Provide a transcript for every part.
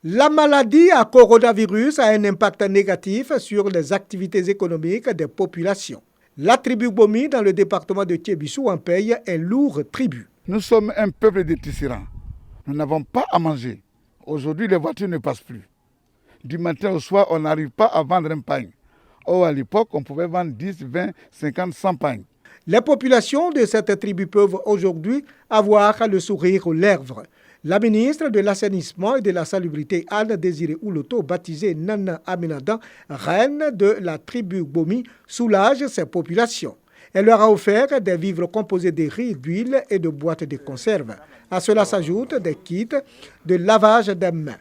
La maladie à coronavirus a un impact négatif sur les activités économiques des populations. La tribu Bomi dans le département de Tiébissou en paye un lourd tribut. Nous sommes un peuple de tisserands. Nous n'avons pas à manger. Aujourd'hui, les voitures ne passent plus. Du matin au soir, on n'arrive pas à vendre un pain. Or, à l'époque, on pouvait vendre 10, 20, 50, 100 pains. Les populations de cette tribu peuvent aujourd'hui avoir le sourire aux lèvres. La ministre de l'Assainissement et de la Salubrité, Anne Désiré Ouloto, baptisée Nana Aminadan, reine de la tribu Bomi, soulage ces populations. Elle leur a offert des vivres composés de riz, d'huile et de boîtes de conserve. À cela s'ajoutent des kits de lavage des mains,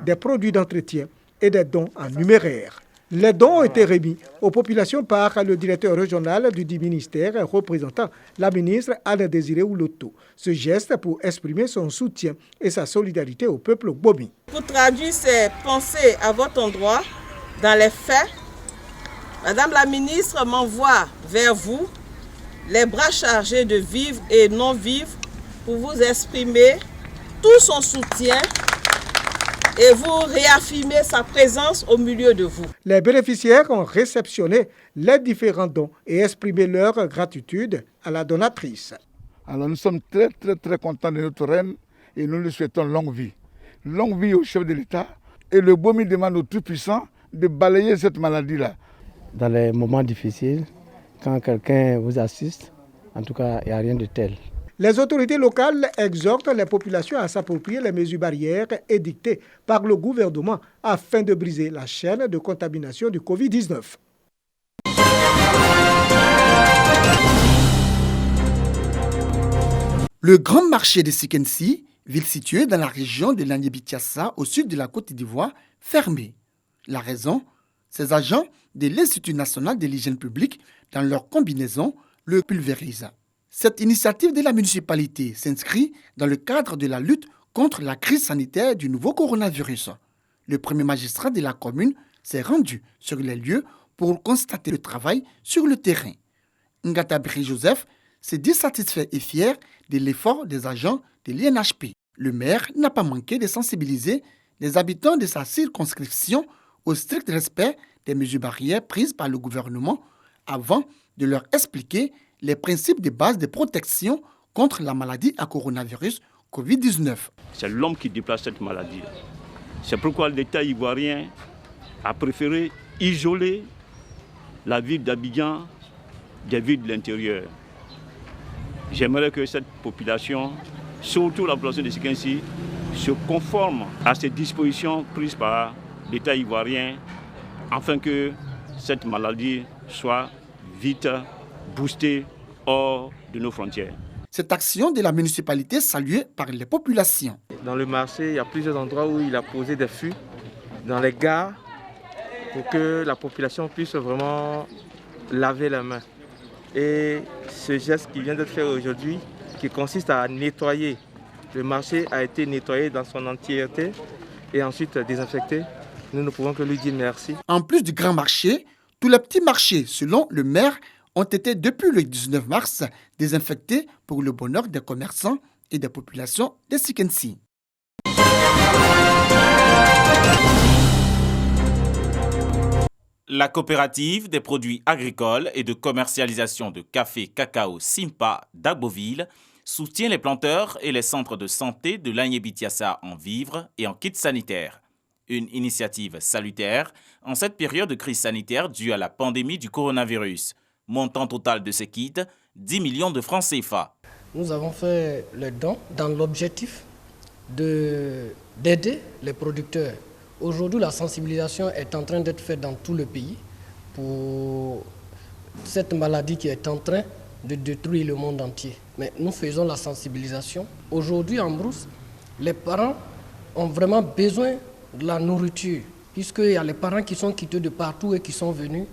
des produits d'entretien et des dons en numéraire. Les dons ont été remis aux populations par le directeur régional du dit ministère représentant la ministre Anne Désiré Ouloto. Ce geste pour exprimer son soutien et sa solidarité au peuple Bomi. Pour traduire ces pensées à votre endroit, dans les faits, Madame la ministre m'envoie vers vous les bras chargés de vivres et non-vivres pour vous exprimer tout son soutien et vous réaffirmer sa présence au milieu de vous. Les bénéficiaires ont réceptionné les différents dons et exprimé leur gratitude à la donatrice. Alors nous sommes très contents de notre reine et nous lui souhaitons longue vie. Longue vie au chef de l'État. Et le Bomi demande au Tout-Puissant de balayer cette maladie-là. Dans les moments difficiles, quand quelqu'un vous assiste, en tout cas, il n'y a rien de tel. Les autorités locales exhortent les populations à s'approprier les mesures barrières édictées par le gouvernement afin de briser la chaîne de contamination du Covid-19. Le grand marché de Sikensi, ville située dans la région de l'Anyébi-Tiassa au sud de la Côte d'Ivoire, fermé. La raison, ces agents de l'Institut national de l'hygiène publique, dans leur combinaison, le pulvérisent. Cette initiative de la municipalité s'inscrit dans le cadre de la lutte contre la crise sanitaire du nouveau coronavirus. Le premier magistrat de la commune s'est rendu sur les lieux pour constater le travail sur le terrain. Ngatabri Joseph s'est dit satisfait et fier de l'effort des agents de l'INHP. Le maire n'a pas manqué de sensibiliser les habitants de sa circonscription au strict respect des mesures barrières prises par le gouvernement avant de leur expliquer les principes de base de protection contre la maladie à coronavirus Covid-19. C'est l'homme qui déplace cette maladie. C'est pourquoi l'État ivoirien a préféré isoler la ville d'Abidjan des villes de l'intérieur. J'aimerais que cette population, surtout la population de Sikensi, se conforme à ces dispositions prises par l'État ivoirien afin que cette maladie soit vite boostée hors de nos frontières. Cette action de la municipalité saluée par les populations. Dans le marché, il y a plusieurs endroits où il a posé des fûts, dans les gares, pour que la population puisse vraiment laver les mains. Et ce geste qui vient d'être fait aujourd'hui, qui consiste à nettoyer, le marché a été nettoyé dans son entièreté et ensuite désinfecté. Nous ne pouvons que lui dire merci. En plus du grand marché, tous les petits marchés, selon le maire, ont été depuis le 19 mars désinfectés pour le bonheur des commerçants et des populations de Sikensi. La coopérative des produits agricoles et de commercialisation de café cacao Simpa d'Agboville soutient les planteurs et les centres de santé de l'Anyébi-Tiassa en vivres et en kits sanitaires. Une initiative salutaire en cette période de crise sanitaire due à la pandémie du coronavirus. Montant total de ces kits, 10 millions de francs CFA. Nous avons fait le don dans l'objectif d'aider les producteurs. Aujourd'hui, la sensibilisation est en train d'être faite dans tout le pays pour cette maladie qui est en train de détruire le monde entier. Mais nous faisons la sensibilisation. Aujourd'hui, en brousse, les parents ont vraiment besoin de la nourriture, puisqu'il y a les parents qui sont quittés de partout et qui sont venus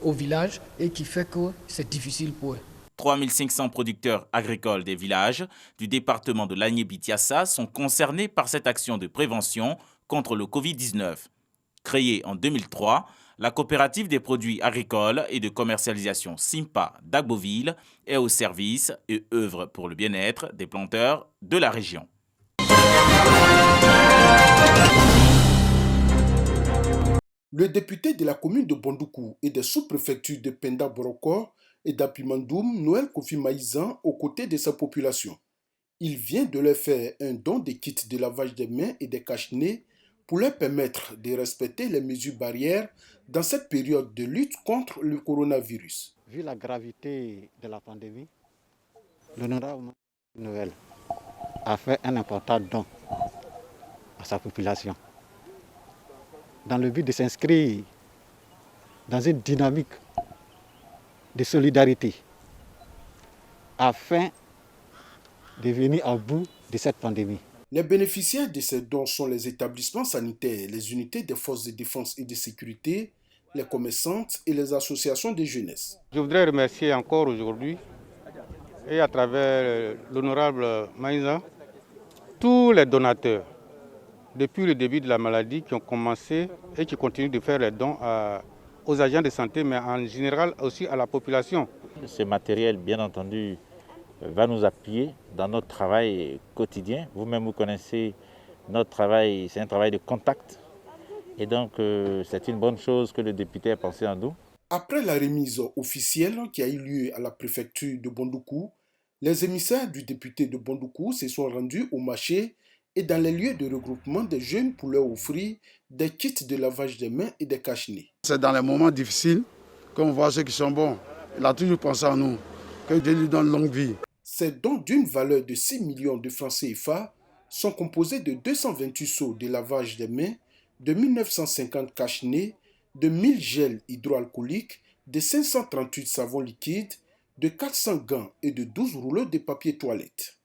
au village et qui fait que c'est difficile pour eux. 3500 producteurs agricoles des villages du département de l'Anyébi-Tiassa sont concernés par cette action de prévention contre le Covid-19. Créée en 2003, la coopérative des produits agricoles et de commercialisation Simpa d'Agboville est au service et œuvre pour le bien-être des planteurs de la région. Le député de la commune de Bondoukou et des sous-préfectures de Penda Borokor et d'Apimandoum, Noël Kofi Maïzan, aux côtés de sa population. Il vient de leur faire un don de kits de lavage des mains et des cache-nez pour leur permettre de respecter les mesures barrières dans cette période de lutte contre le coronavirus. Vu la gravité de la pandémie, l'honorable Noël a fait un important don à sa population dans le but de s'inscrire dans une dynamique de solidarité afin de venir à bout de cette pandémie. Les bénéficiaires de ces dons sont les établissements sanitaires, les unités des forces de défense et de sécurité, les commerçantes et les associations de jeunesse. Je voudrais remercier encore aujourd'hui et à travers l'honorable Maïza, tous les donateurs depuis le début de la maladie qui ont commencé et qui continuent de faire les dons aux agents de santé, mais en général aussi à la population. Ce matériel, bien entendu, va nous appuyer dans notre travail quotidien. Vous-même, vous connaissez notre travail, c'est un travail de contact. Et donc, c'est une bonne chose que le député ait pensé en nous. Après la remise officielle qui a eu lieu à la préfecture de Bondoukou, les émissaires du député de Bondoukou se sont rendus au marché et dans les lieux de regroupement des jeunes pour leur offrir des kits de lavage des mains et des cache-nez. C'est dans les moments difficiles qu'on voit ceux qui sont bons. Il a toujours pensé à nous, que Dieu lui donne longue vie. Ces dons d'une valeur de 6 millions de francs CFA sont composés de 228 seaux de lavage des mains, de 1950 cache-nez, de 1000 gels hydroalcooliques, de 538 savons liquides, de 400 gants et de 12 rouleaux de papier toilette.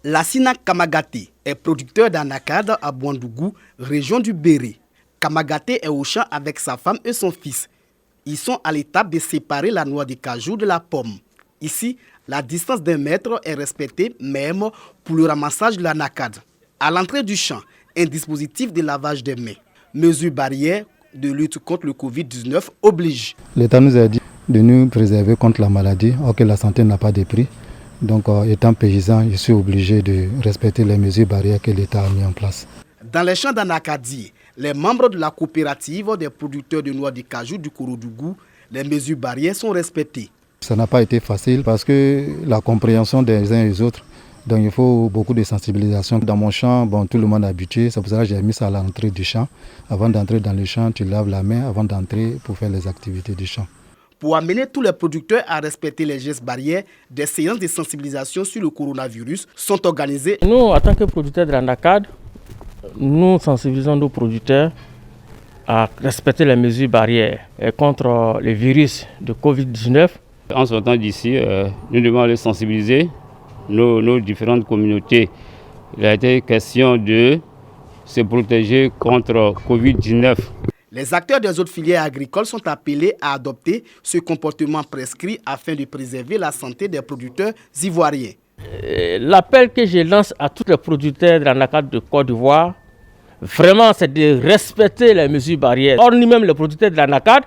Lassina Kamagaté est producteur d'anacade à Bouandougou, région du Béré. Kamagaté est au champ avec sa femme et son fils. Ils sont à l'étape de séparer la noix de cajou de la pomme. Ici, la distance d'1 mètre est respectée même pour le ramassage de l'anacade. À l'entrée du champ, un dispositif de lavage des mains. Mesures barrières de lutte contre le Covid-19 oblige. L'État nous a dit de nous préserver contre la maladie, or que la santé n'a pas de prix. Donc, étant paysan, je suis obligé de respecter les mesures barrières que l'État a mis en place. Dans les champs d'Anakadi, les membres de la coopérative des producteurs de noix de cajou du Kouroudougou, les mesures barrières sont respectées. Ça n'a pas été facile parce que la compréhension des uns et des autres, donc il faut beaucoup de sensibilisation. Dans mon champ, tout le monde est habitué, c'est pour ça que j'ai mis ça à l'entrée du champ. Avant d'entrer dans le champ, tu laves la main avant d'entrer pour faire les activités du champ. Pour amener tous les producteurs à respecter les gestes barrières, des séances de sensibilisation sur le coronavirus sont organisées. Nous, en tant que producteurs de l'anacade, nous sensibilisons nos producteurs à respecter les mesures barrières contre le virus de Covid-19. En sortant d'ici, nous devons aller sensibiliser nos différentes communautés. Il a été question de se protéger contre Covid-19. Les acteurs des autres filières agricoles sont appelés à adopter ce comportement prescrit afin de préserver la santé des producteurs ivoiriens. L'appel que je lance à tous les producteurs de l'anacade de Côte d'Ivoire, vraiment, c'est de respecter les mesures barrières. Or, nous-mêmes, les producteurs de l'anacade,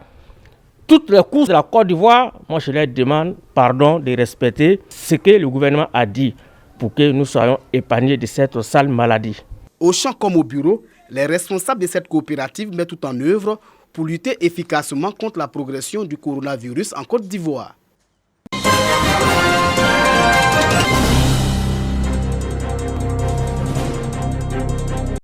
toutes les courses de la Côte d'Ivoire, moi je leur demande pardon de respecter ce que le gouvernement a dit pour que nous soyons épargnés de cette sale maladie. Au champ comme au bureau, les responsables de cette coopérative mettent tout en œuvre pour lutter efficacement contre la progression du coronavirus en Côte d'Ivoire.